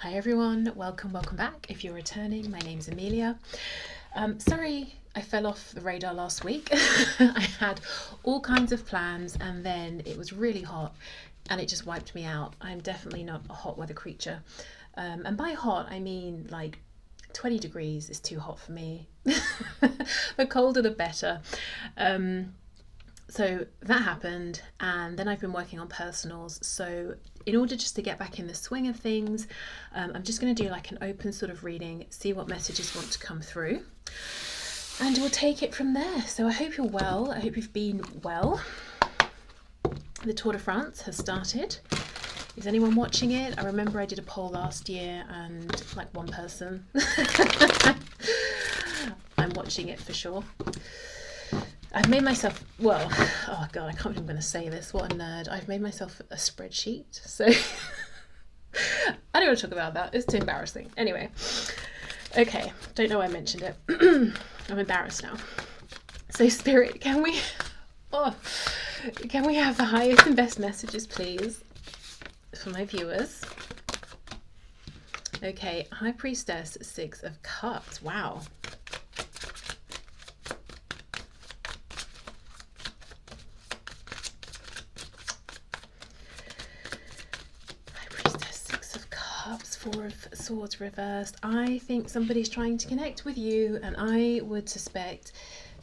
Hi everyone, welcome back. If you're returning, my name's Amelia. Sorry I fell off the radar last week. I had all kinds of plans and then it was really hot and it just wiped me out. I'm definitely not a hot weather creature. And by hot, I mean like 20 degrees is too hot for me. The colder the better. So that happened, and then I've been working on personals. So in order just to get back in the swing of things, I'm just going to do like an open sort of reading, see what messages want to come through, and we'll take it from there. So I hope you're well. I hope you've been well. The Tour de France has started. Is anyone watching it? I remember I did a poll last year and like one person. I'm watching it for sure. I've made myself, well, oh god, I can't believe I'm going to say this, what a nerd. I've made myself a spreadsheet, so I don't want to talk about that, it's too embarrassing. Anyway, okay, don't know why I mentioned it. I'm embarrassed now. So Spirit, can we have the highest and best messages, please, for my viewers? Okay, High Priestess, 6 of Cups, wow. Four of Swords reversed. I think somebody's trying to connect with you, and I would suspect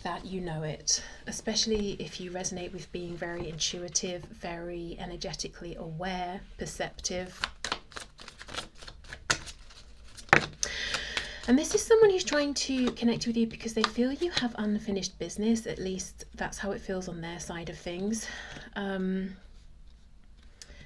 that you know it, especially if you resonate with being very intuitive, very energetically aware, perceptive. And this is someone who's trying to connect with you because they feel you have unfinished business. At least that's how it feels on their side of things.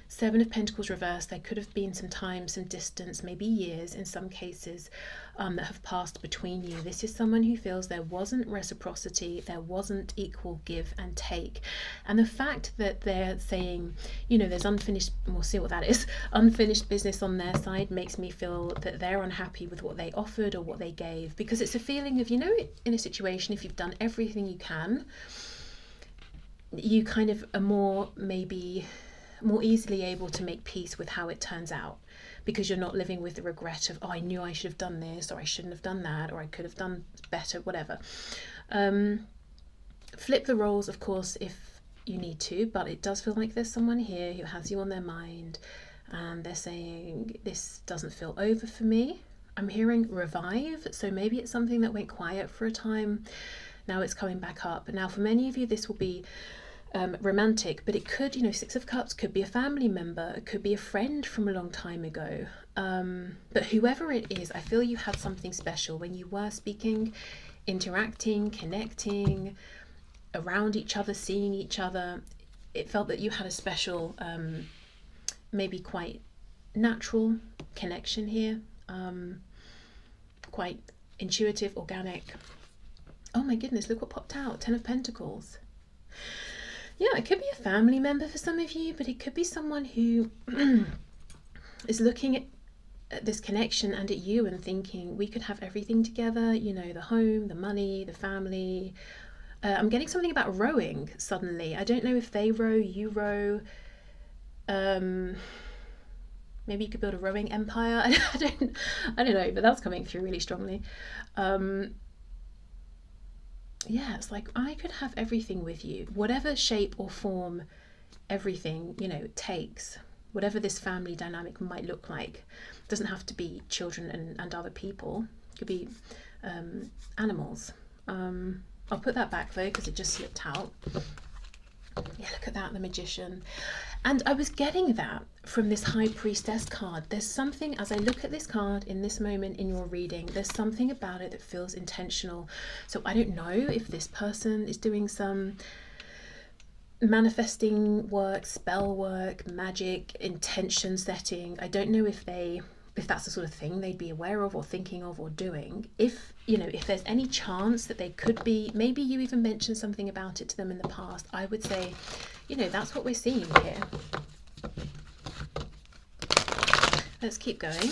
7 of Pentacles reversed. There could have been some time, some distance, maybe years in some cases that have passed between you. This is someone who feels there wasn't reciprocity, there wasn't equal give and take. And the fact that they're saying, you know, there's unfinished, we'll see what that is, unfinished business on their side makes me feel that they're unhappy with what they offered or what they gave. Because it's a feeling of, you know, in a situation, if you've done everything you can, you kind of are more easily able to make peace with how it turns out, because you're not living with the regret of, oh, I knew I should have done this, or I shouldn't have done that, or I could have done better, whatever. Flip the roles, of course, if you need to, but it does feel like there's someone here who has you on their mind and they're saying, this doesn't feel over for me. I'm hearing revive, so maybe it's something that went quiet for a time. Now it's coming back up. Now for many of you, this will be romantic, but it could, you know, 6 of Cups could be a family member, it could be a friend from a long time ago, but whoever it is, I feel you had something special when you were speaking, interacting, connecting, around each other, seeing each other. It felt that you had a special, maybe quite natural connection here, quite intuitive, organic. Oh my goodness, look what popped out, 10 of Pentacles. Yeah, it could be a family member for some of you, but it could be someone who is looking at this connection and at you and thinking, we could have everything together, you know, the home, the money, the family. I'm getting something about rowing suddenly. I don't know if they row, you row. Maybe you could build a rowing empire. I don't know, but that's coming through really strongly. Yeah, it's like, I could have everything with you, whatever shape or form everything, you know, takes, whatever this family dynamic might look like. It doesn't have to be children and other people. It could be animals. I'll put that back though, because it just slipped out. Yeah, look at that, the Magician. And I was getting that from this High Priestess card. There's something, as I look at this card in this moment in your reading, there's something about it that feels intentional. So I don't know if this person is doing some manifesting work, spell work, magic, intention setting. I don't know if that's the sort of thing they'd be aware of or thinking of or doing. If, you know, if there's any chance that they could be, maybe you even mentioned something about it to them in the past, I would say, you know, that's what we're seeing here. Let's keep going.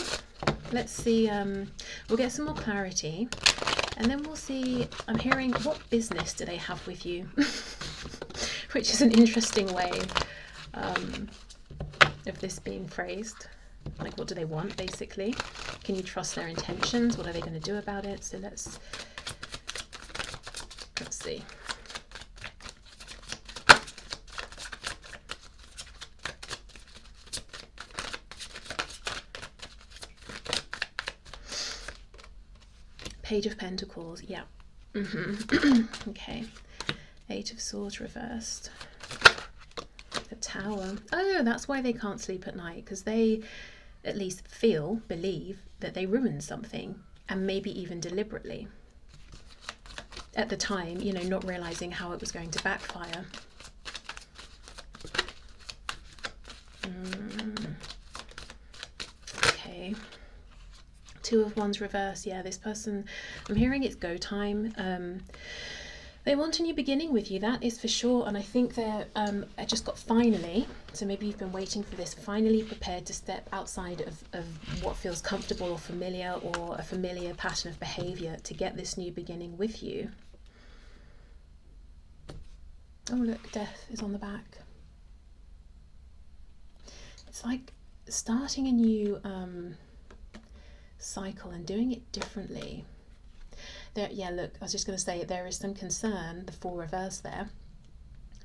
Let's see, we'll get some more clarity, and then we'll see, I'm hearing, what business do they have with you? Which is an interesting way of this being phrased. Like, what do they want, basically? Can you trust their intentions? What are they going to do about it? So let's see. Page of Pentacles, yeah. Okay. Eight of Swords reversed. The Tower. Oh, that's why they can't sleep at night, because they at least believe that they ruined something, and maybe even deliberately. At the time, you know, not realizing how it was going to backfire. Okay. Two of Wands reverse. Yeah, this person, I'm hearing it's go time. They want a new beginning with you, that is for sure. And I think they're, I just got finally, so maybe you've been waiting for this, finally prepared to step outside of what feels comfortable or familiar, or a familiar pattern of behavior, to get this new beginning with you. Oh look, Death is on the back. It's like starting a new cycle and doing it differently. There, yeah, look, I was just going to say, there is some concern, the Four reverse there,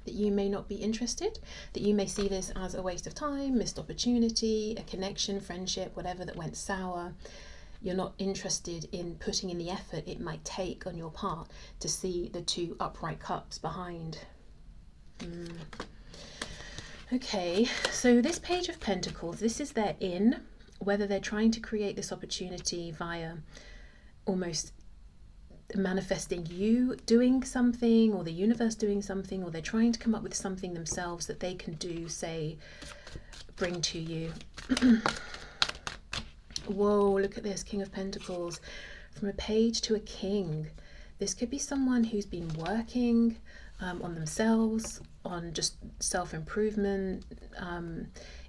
that you may not be interested, that you may see this as a waste of time, missed opportunity, a connection, friendship, whatever that went sour. You're not interested in putting in the effort it might take on your part to see the two upright cups behind. Okay, so this Page of Pentacles, this is their in, whether they're trying to create this opportunity via almost manifesting you doing something, or the universe doing something, or they're trying to come up with something themselves that they can do, say, bring to you. Whoa, look at this, King of Pentacles. From a page to a king. This could be someone who's been working on themselves, on just self-improvement.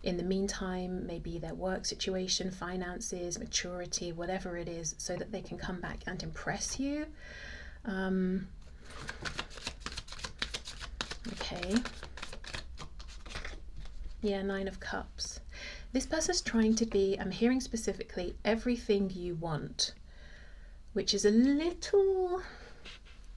In the meantime, maybe their work situation, finances, maturity, whatever it is, so that they can come back and impress you. Okay. Yeah, Nine of Cups. This person's trying to be, I'm hearing specifically, everything you want, which is a little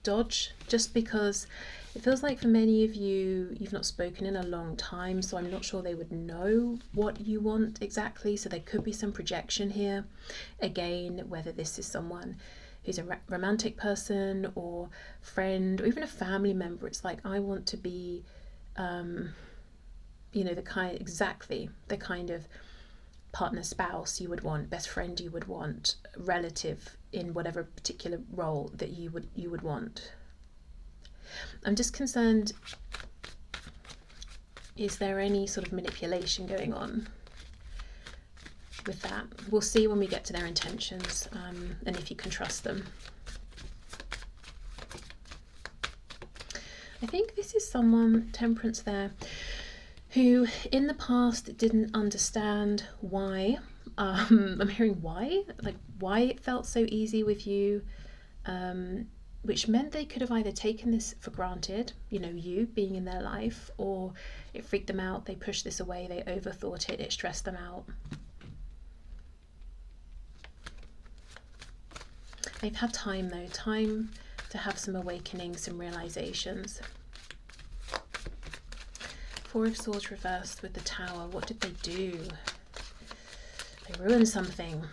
dodge, just because it feels like for many of you, you've not spoken in a long time, so I'm not sure they would know what you want exactly. So there could be some projection here. Again, whether this is someone who's a romantic person or friend, or even a family member, it's like, I want to be, you know, exactly the kind of partner, spouse you would want, best friend you would want, relative in whatever particular role that you would want. I'm just concerned, is there any sort of manipulation going on with that? We'll see when we get to their intentions, and if you can trust them. I think this is someone, Temperance there, who in the past didn't understand why. I'm hearing why, like why it felt so easy with you, which meant they could have either taken this for granted, you know, you being in their life, or it freaked them out, they pushed this away, they overthought it, it stressed them out. They've had time though, time to have some awakening, some realizations. Four of Swords reversed with the Tower. What did they do? They ruined something.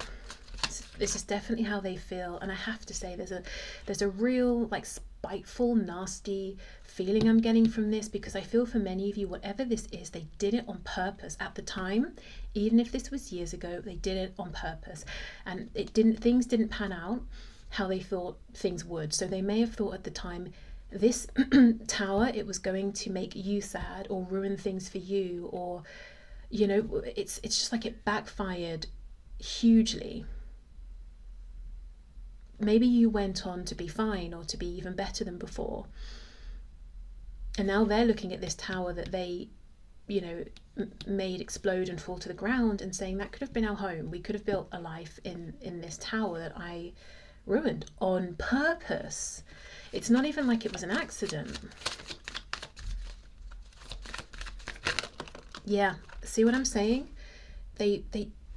This is definitely how they feel, and I have to say there's a real, like, spiteful, nasty feeling I'm getting from this, because I feel for many of you, whatever this is, they did it on purpose at the time. Even if this was years ago, they did it on purpose, and things didn't pan out how they thought things would. So they may have thought at the time, this Tower, it was going to make you sad or ruin things for you, or, you know, it's just like it backfired hugely. Maybe you went on to be fine, or to be even better than before, and now they're looking at this Tower that they, you know, made explode and fall to the ground, and saying that could have been our home. We could have built a life in this Tower that I ruined on purpose. It's not even like it was an accident. Yeah, see what I'm saying? They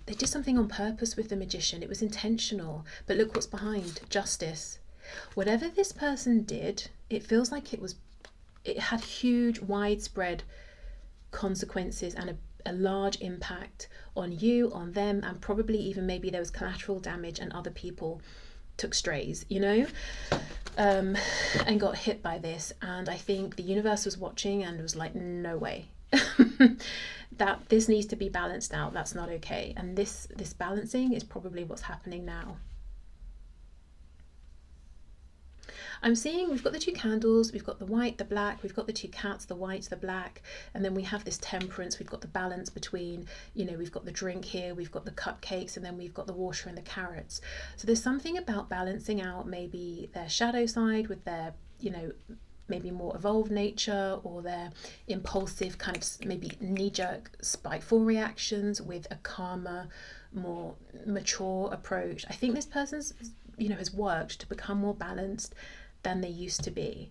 they did something on purpose with the Magician. It was intentional. But look what's behind. Justice. Whatever this person did, it feels like it had huge, widespread consequences and a large impact on you, on them, and probably even maybe there was collateral damage and other people took strays, you know, and got hit by this. And I think the universe was watching and was like, no way. That this needs to be balanced out. That's not okay. And this balancing is probably what's happening now. I'm seeing we've got the two candles, we've got the white, the black, we've got the two cats, the white, the black, and then we have this temperance. We've got the balance between, you know, we've got the drink here, we've got the cupcakes, and then we've got the water and the carrots. So there's something about balancing out maybe their shadow side with their, you know, maybe more evolved nature, or their impulsive kind of maybe knee-jerk spiteful reactions with a calmer, more mature approach. I think this person's, you know, has worked to become more balanced than they used to be.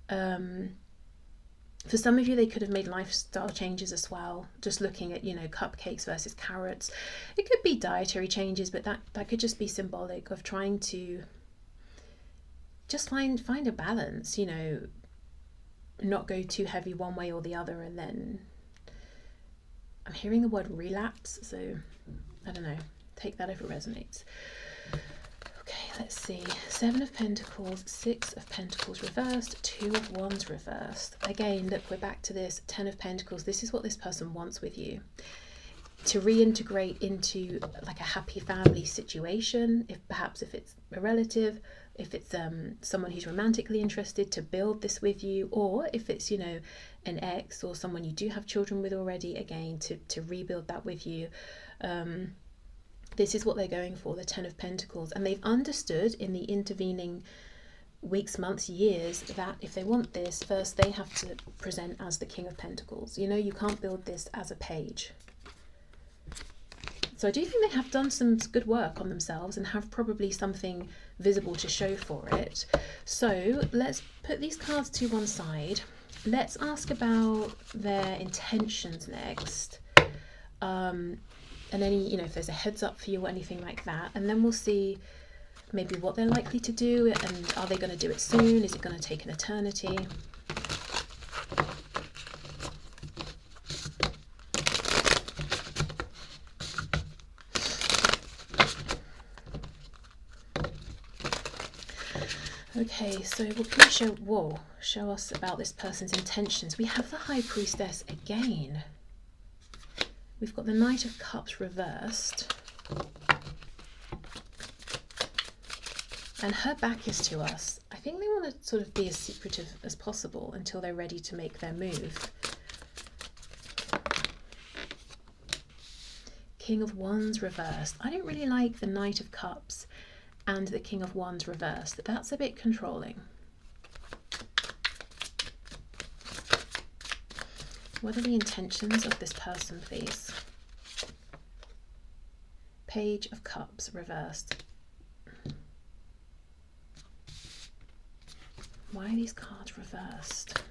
For some of you, they could have made lifestyle changes as well, just looking at, you know, cupcakes versus carrots. It could be dietary changes, but that could just be symbolic of trying to just find a balance, you know, not go too heavy one way or the other. And then I'm hearing the word relapse, so I don't know, take that if it resonates. Okay, let's see. 7 of Pentacles, 6 of Pentacles reversed, 2 of Wands reversed. Again, look, we're back to this 10 of Pentacles. This is what this person wants with you. To reintegrate into like a happy family situation, if it's a relative, if it's someone who's romantically interested, to build this with you, or if it's, you know, an ex or someone you do have children with already, again, to rebuild that with you. This is what they're going for, the 10 of Pentacles. And they've understood in the intervening weeks, months, years, that if they want this, first they have to present as the King of Pentacles. You know, you can't build this as a page. So I do think they have done some good work on themselves and have probably something visible to show for it. So let's put these cards to one side. Let's ask about their intentions next. And any, you know, if there's a heads up for you or anything like that. And then we'll see maybe what they're likely to do, and are they going to do it soon? Is it going to take an eternity? Okay, so what can you show us about this person's intentions? We have the High Priestess again. We've got the Knight of Cups reversed. And her back is to us. I think they want to sort of be as secretive as possible until they're ready to make their move. King of Wands reversed. I don't really like the Knight of Cups and the King of Wands reversed. That's a bit controlling. What are the intentions of this person, please? Page of Cups reversed. Why are these cards reversed?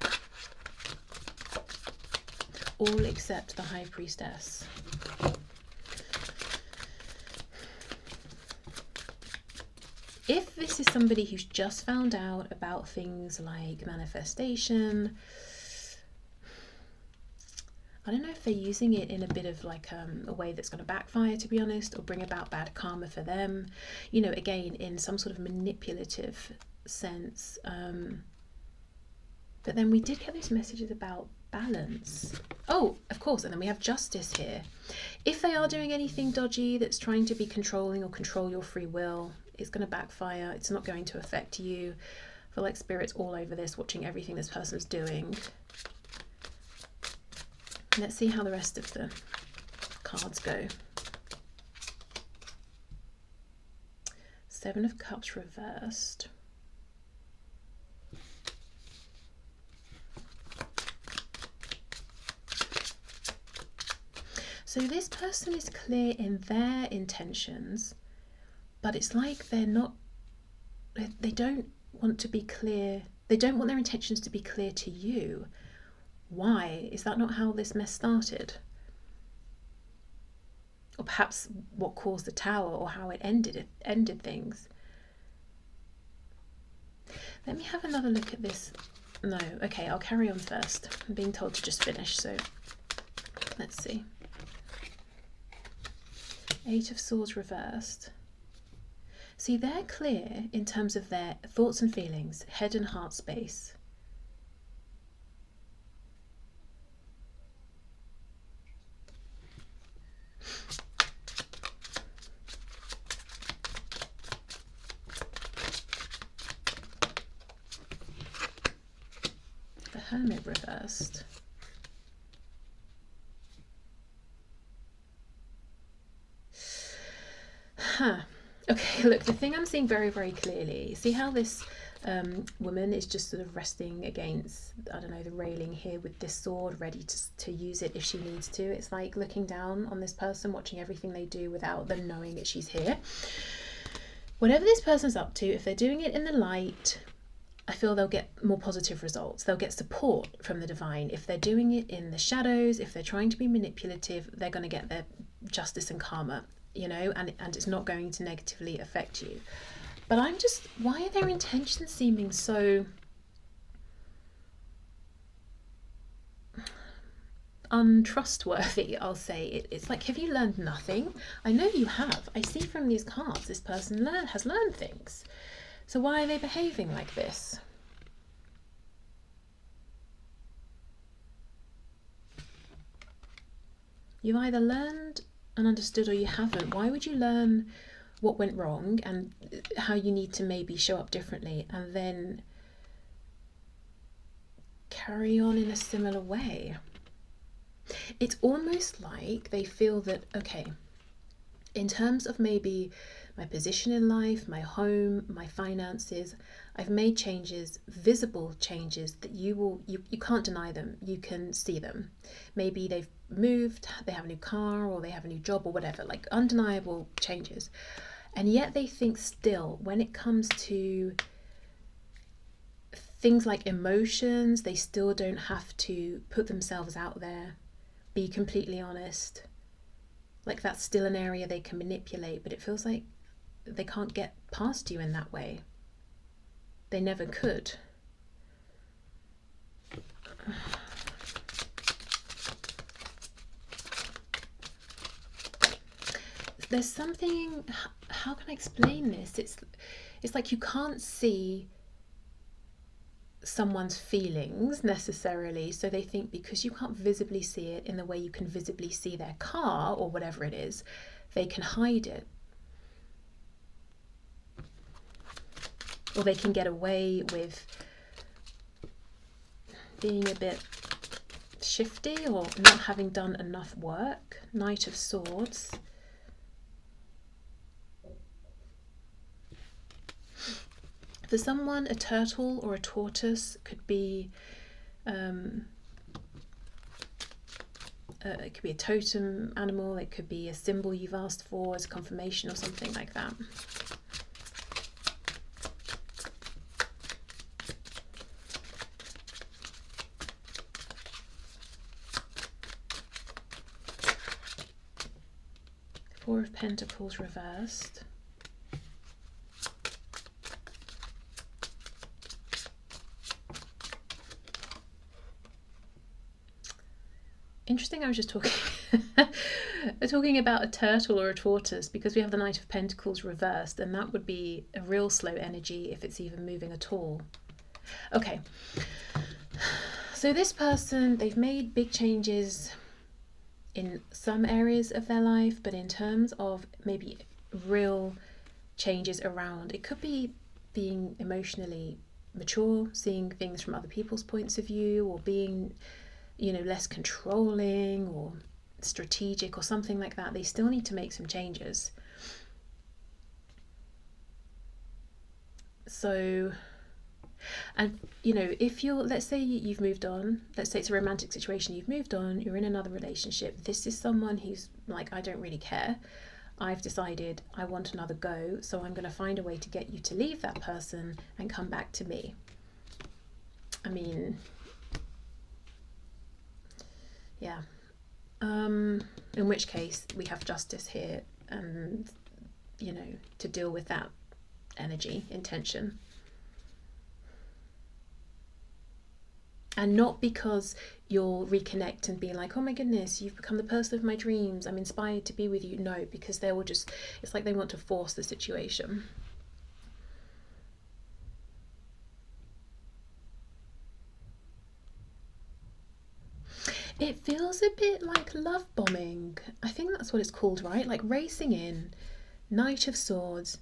All except the High Priestess. If this is somebody who's just found out about things like manifestation, I don't know if they're using it in a bit of like a way that's going to backfire, to be honest, or bring about bad karma for them. You know, again, in some sort of manipulative sense. But then we did get those messages about balance. Oh, of course. And then we have Justice here. If they are doing anything dodgy that's trying to be controlling or control your free will, it's going to backfire. It's not going to affect you. I feel like Spirit's all over this, watching everything this person's doing. Let's see how the rest of the cards go. 7 of Cups reversed. So this person is clear in their intentions, but it's like they don't want to be clear. They don't want their intentions to be clear to you. Why? Is that not how this mess started? or perhaps what caused the tower, or how it ended things. Let me have another look at this. No, okay, I'll carry on first. I'm being told to just finish, so let's see. 8 of Swords reversed. See, they're clear in terms of their thoughts and feelings, head and heart space. The Hermit reversed. Huh. Okay, look, the thing I'm seeing very, very clearly, see how this woman is just sort of resting against, I don't know, the railing here with this sword, ready to use it if she needs to. It's like looking down on this person, watching everything they do without them knowing that she's here. Whatever this person's up to, if they're doing it in the light, I feel they'll get more positive results. They'll get support from the divine. If they're doing it in the shadows, if they're trying to be manipulative, they're going to get their justice and karma, you know, and it's not going to negatively affect you. But I'm just, why are their intentions seeming so untrustworthy? I'll say it's like, have you learned nothing? I know you have. I see from these cards this person has learned things. So why are they behaving like this? You've either learned and understood or you haven't. Why would you learn what went wrong and how you need to maybe show up differently and then carry on in a similar way? It's almost like they feel that, okay, in terms of maybe my position in life, my home, my finances, I've made changes, visible changes that you can't deny them. You can see them. Maybe they've moved, they have a new car, or they have a new job, or whatever, like undeniable changes. And yet they think still, when it comes to things like emotions, they still don't have to put themselves out there, be completely honest. Like that's still an area they can manipulate, but it feels like they can't get past you in that way. They never could. There's something, how can I explain this? It's like you can't see someone's feelings necessarily, so they think because you can't visibly see it in the way you can visibly see their car or whatever it is, they can hide it. Or they can get away with being a bit shifty or not having done enough work. Knight of Swords. For someone, a turtle or a tortoise could be, it could be a totem animal, it could be a symbol you've asked for as confirmation or something like that. Four of Pentacles reversed. Interesting, I was just talking about a turtle or a tortoise because we have the Knight of Pentacles reversed, and that would be a real slow energy if it's even moving at all. Okay, so this person, they've made big changes in some areas of their life, but in terms of maybe real changes around, it could be being emotionally mature, seeing things from other people's points of view, or being, you know, less controlling or strategic or something like that. They still need to make some changes. So, and you know, if you're, let's say you've moved on, let's say it's a romantic situation, you've moved on, you're in another relationship, this is someone who's like, I don't really care, I've decided I want another go, so I'm going to find a way to get you to leave that person and come back to me. I mean, yeah, In which case we have justice here, and you know, to deal with that energy, intention. And not because you'll reconnect and be like, oh my goodness, you've become the person of my dreams, I'm inspired to be with you. No, because they will just, it's like they want to force the situation. It feels a bit like love bombing. I think that's what it's called, right? Like racing in, Knight of Swords,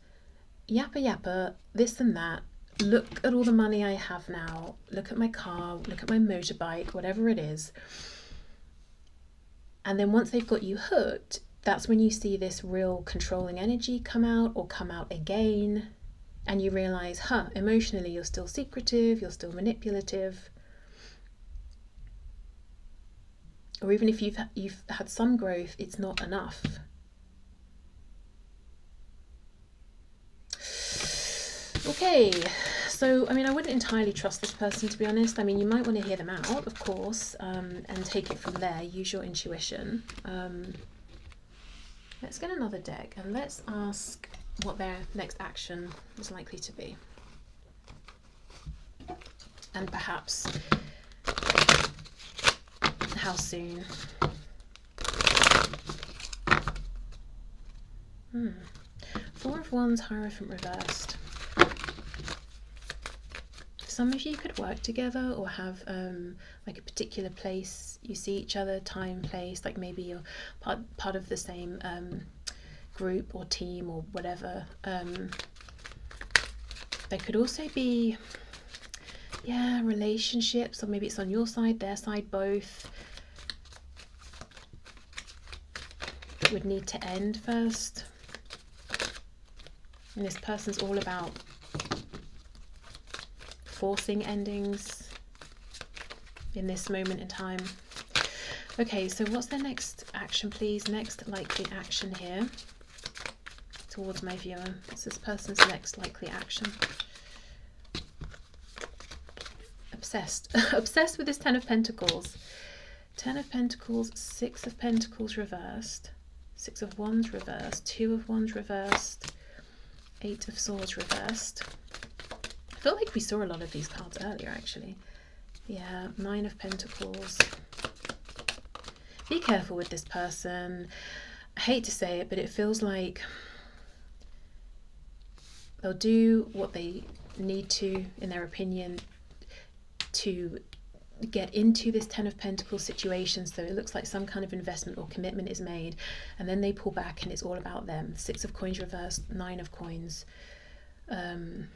yappa yappa, this and that. Look at all the money I have now. Look at my car, look at my motorbike, whatever it is. And then once they've got you hooked, that's when you see this real controlling energy come out, or come out again. And you realize, emotionally you're still secretive, you're still manipulative. Or even if you've had some growth, it's not enough. Okay, so I mean, I wouldn't entirely trust this person, to be honest. I mean, you might want to hear them out, of course, and take it from there. Use your intuition. Let's get another deck and let's ask what their next action is likely to be. And perhaps how soon. Four of Wands, Hierophant reversed. Some of you could work together or have like a particular place you see each other, time, place, like maybe you're part of the same group or team or whatever. There could also be, yeah, relationships, or maybe it's on your side, their side, both. Would need to end first. And this person's all about forcing endings in this moment in time. Okay, so what's their next action, please? Next likely action here towards my viewer. What's this person's next likely action? Obsessed. Obsessed with this Ten of Pentacles. Ten of Pentacles, Six of Pentacles reversed, Six of Wands reversed, Two of Wands reversed, Eight of Swords reversed. I feel like we saw a lot of these cards earlier, actually. Yeah, Nine of Pentacles. Be careful with this person. I hate to say it, but it feels like they'll do what they need to, in their opinion, to get into this Ten of Pentacles situation. So it looks like some kind of investment or commitment is made, and then they pull back and it's all about them. Six of Coins reversed, Nine of Coins. For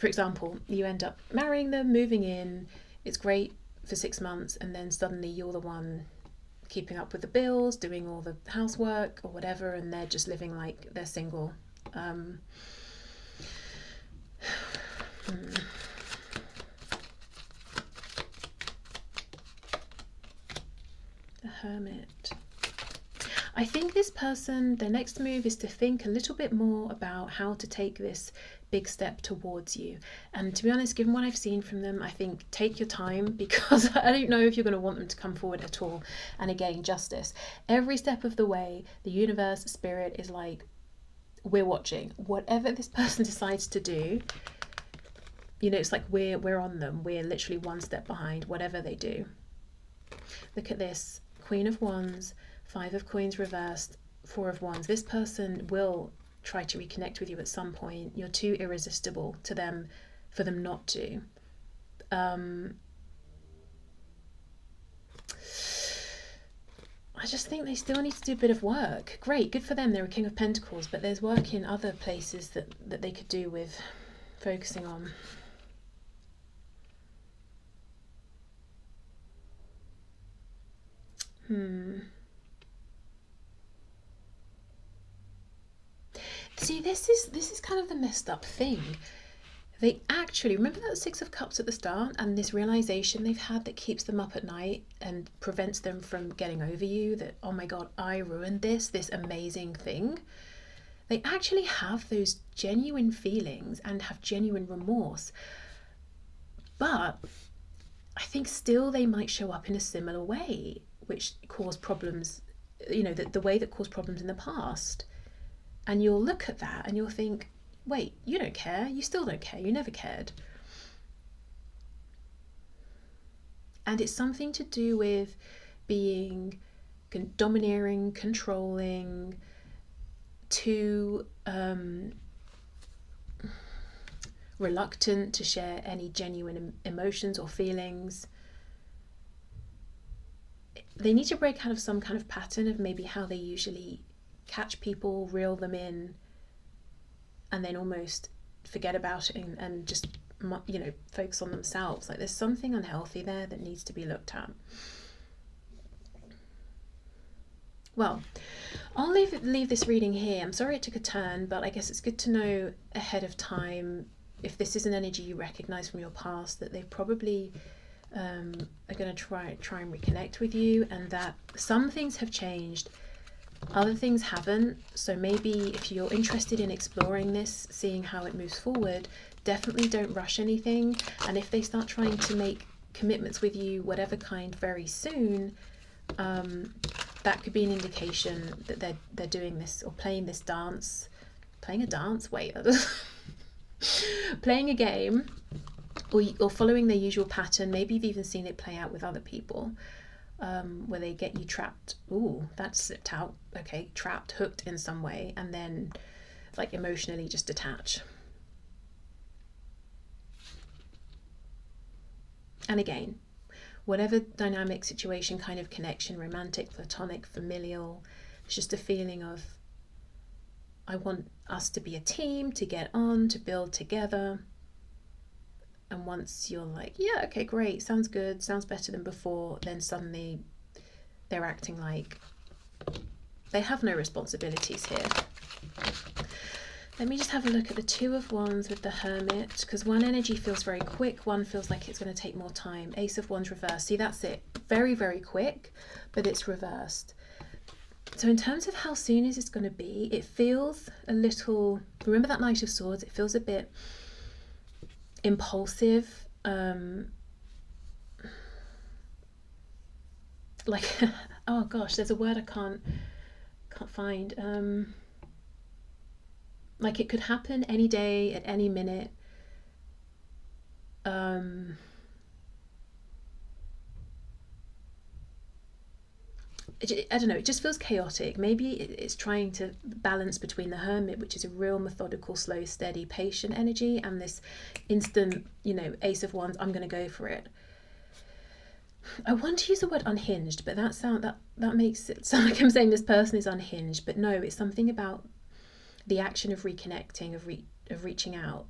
example, you end up marrying them, moving in, it's great for 6 months, and then suddenly you're the one keeping up with the bills, doing all the housework or whatever, and they're just living like they're single. The Hermit. I think this person, their next move is to think a little bit more about how to take this big step towards you. And to be honest, given what I've seen from them, I think take your time, because I don't know if you're going to want them to come forward at all. And again, justice. Every step of the way, the universe, spirit is like, we're watching. Whatever this person decides to do, you know, it's like we're on them. We're literally one step behind whatever they do. Look at this. Queen of Wands, Five of Coins reversed, Four of Wands. This person will try to reconnect with you at some point. You're too irresistible to them for them not to. I just think they still need to do a bit of work. Great, good for them. They're a King of Pentacles, but there's work in other places that they could do with focusing on. See, this is kind of the messed up thing. They actually, remember that Six of Cups at the start, and this realization they've had that keeps them up at night and prevents them from getting over you, that, oh my God, I ruined this amazing thing. They actually have those genuine feelings and have genuine remorse. But I think still they might show up in a similar way. which caused problems, you know, the way that caused problems in the past. And you'll look at that and you'll think, wait, you don't care, you still don't care, you never cared. And it's something to do with being domineering, controlling, too reluctant to share any genuine emotions or feelings. They need to break out of some kind of pattern of maybe how they usually catch people, reel them in, and then almost forget about it and just, you know, focus on themselves. Like there's something unhealthy there that needs to be looked at. Well, I'll leave this reading here. I'm sorry it took a turn, but I guess it's good to know ahead of time, if this is an energy you recognize from your past, that they probably are going to try and reconnect with you, and that some things have changed, other things haven't. So maybe if you're interested in exploring this, seeing how it moves forward, definitely don't rush anything. And if they start trying to make commitments with you, whatever kind, very soon, that could be an indication that they're doing this or playing this dance. Playing a dance? Wait. Playing a game, or following their usual pattern. Maybe you've even seen it play out with other people, where they get you trapped. Ooh, that slipped out. Okay, trapped, hooked in some way, and then like emotionally just detach. And again, whatever dynamic, situation, kind of connection, romantic, platonic, familial, it's just a feeling of, I want us to be a team, to get on, to build together. And once you're like, yeah, okay, great, sounds good, sounds better than before, then suddenly they're acting like they have no responsibilities here. Let me just have a look at the Two of Wands with the Hermit, because one energy feels very quick, one feels like it's going to take more time. Ace of Wands reversed. See, that's it. Very, very quick, but it's reversed. So in terms of how soon is this going to be, it feels a little, remember that Knight of Swords, it feels a bit impulsive, like, oh gosh, there's a word I can't find, like it could happen any day, at any minute. I don't know, it just feels chaotic. Maybe it's trying to balance between the Hermit, which is a real methodical, slow, steady, patient energy, and this instant, you know, Ace of Wands, I'm going to go for it. I want to use the word unhinged, but that makes it sound like I'm saying this person is unhinged. But no, it's something about the action of reconnecting, of reaching out.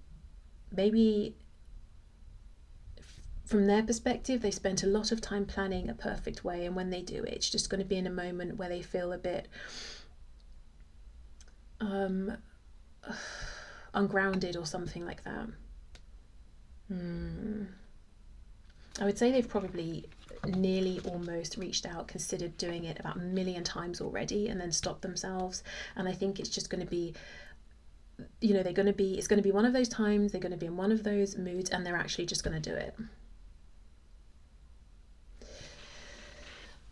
Maybe from their perspective, they spent a lot of time planning a perfect way, and when they do it, it's just going to be in a moment where they feel a bit ungrounded or something like that. I would say they've probably nearly almost reached out, considered doing it about a million times already, and then stopped themselves. And I think it's just going to be, you know, it's going to be one of those times, they're going to be in one of those moods, and they're actually just going to do it.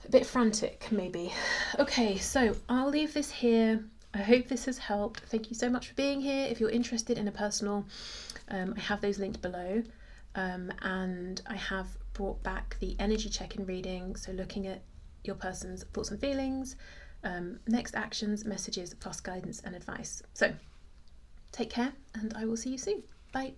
A bit frantic, maybe. Okay, so I'll leave this here. I hope this has helped. Thank you so much for being here. If you're interested in a personal, I have those linked below. And I have brought back the energy check-in reading, so looking at your person's thoughts and feelings, next actions, messages, plus guidance and advice. So take care, and I will see you soon. Bye.